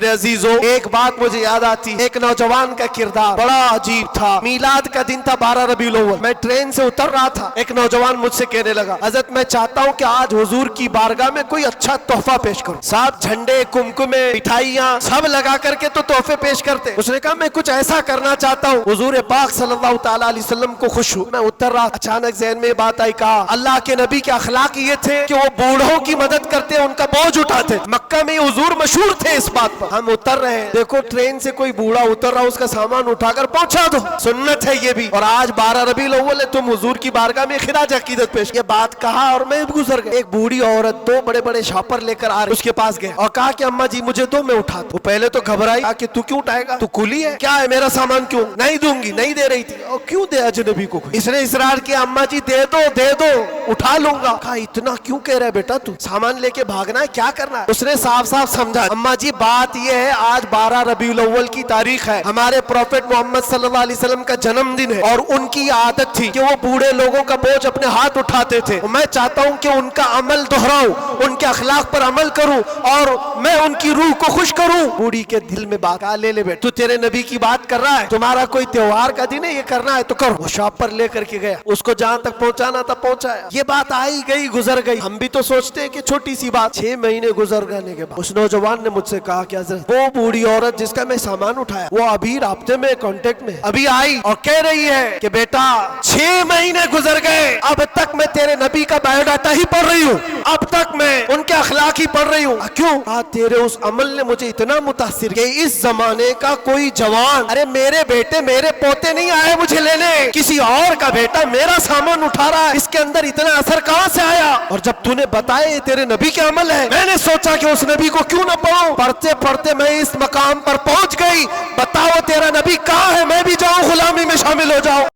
میرے عزیزوں، ایک بات مجھے یاد آتی، ایک نوجوان کا کردار بڑا عجیب تھا۔ میلاد کا دن تھا 12 ربیع الاول، میں ٹرین سے اتر رہا تھا، ایک نوجوان مجھ سے کہنے لگا، حضرت میں چاہتا ہوں کہ آج حضور کی بارگاہ میں کوئی اچھا تحفہ پیش کروں۔ صاحب جھنڈے، کمکمے، مٹھائیاں سب لگا کر کے تو تحفے پیش کرتے۔ اس نے کہا میں کچھ ایسا کرنا چاہتا ہوں حضور پاک صلی اللہ تعالی علیہ وسلم کو خوش ہوں۔ میں اتر رہا، اچانک ذہن میں بات آئی، کہا اللہ کے نبی کے اخلاق یہ تھے کہ وہ بوڑھوں کی مدد کرتے، ان کا بوجھ اٹھاتے۔ مکہ میں حضور مشہور تھے اس بات پر۔ ہم اتر رہے ہیں، دیکھو ٹرین سے کوئی بوڑھا اتر رہا، اس کا سامان اٹھا کر پہنچا دو، سنت ہے یہ بھی۔ اور آج 12 ربیع الاول ہے، تم حضور کی بارگاہ میں خراج عقیدت پیش۔ یہ بات کہا اور میں گزر گیا۔ ایک بوڑھی عورت 2 بڑے بڑے شاپر لے کر آ رہی، اس کے پاس گئے اور کہا کہ اماں جی مجھے دو، میں اٹھا دوں۔ وہ پہلے تو گھبرائی، کہا کہ تو کیوں اٹھائے گا، تو کلی ہے کیا ہے، میرا سامان کیوں نہیں دوں گی، نہیں دے رہی تھی، اور کیوں دے اجنبی کو۔ اس نے اصرار کیا، اماں جی دے دو دے دو، اٹھا لوں گا۔ کہا اتنا کیوں کہہ رہا ہے بیٹا، تو سامان لے کے بھاگنا ہے، کیا کرنا ہے۔ اس نے صاف صاف سمجھا، اماں جی بات یہ ہے آج 12 ربیع الاول کی تاریخ ہے، ہمارے پروفیٹ محمد صلی اللہ علیہ وسلم کا جنم دن ہے، اور ان کی عادت تھی کہ وہ بوڑھے لوگوں کا بوجھ اپنے ہاتھ اٹھاتے تھے۔ میں چاہتا ہوں کہ ان کا عمل دہراؤں، ان کے اخلاق پر عمل کروں اور میں ان کی روح کو خوش کروں۔ بوڑھی کے دل میں بات آ، لے لے بیٹا، تو تیرے نبی کی بات کر رہا ہے، تمہارا کوئی تہوار کا دن ہے، یہ کرنا ہے تو کرو۔ وہ شاپ پر لے کر کے گیا، اس کو جہاں تک پہنچانا تھا پہنچایا۔ یہ بات آئی گئی گزر گئی، ہم بھی تو سوچتے ہیں کہ چھوٹی سی بات۔ 6 مہینے گزر جانے کے بعد اس نوجوان نے مجھ سے کہا کہ حضرت وہ بوڑھی عورت جس کا میں سامان اٹھایا وہ ابھی رابطے میں، کانٹیکٹ میں، ابھی آئی اور کہہ رہی ہے کہ بیٹا 6 مہینے گزر گئے، اب تک میں تیرے نبی کا بایو ڈاٹا ہی پڑھ رہی ہوں، اب تک میں ان کے اخلاق ہی پڑھ رہی ہوں۔ کیوں؟ کہا تیرے اس عمل نے مجھے اتنا متاثر کہ اس زمانے کا کوئی جوان، ارے میرے بیٹے میرے پوتے نہیں آئے مجھے لینے، کسی اور کا بیٹا میرا سامان اٹھا رہا ہے، اس کے اندر اتنا اثر کہاں سے آیا؟ اور جب تو نے بتایا یہ تیرے نبی کے عمل ہے، میں نے سوچا کہ اس نبی کو کیوں نہ پڑھوں۔ پڑھتے پڑھتے میں اس مقام پر پہنچ گئی، بتاؤ تیرا نبی کہاں ہے، میں بھی جاؤں غلامی میں شامل ہو جاؤں۔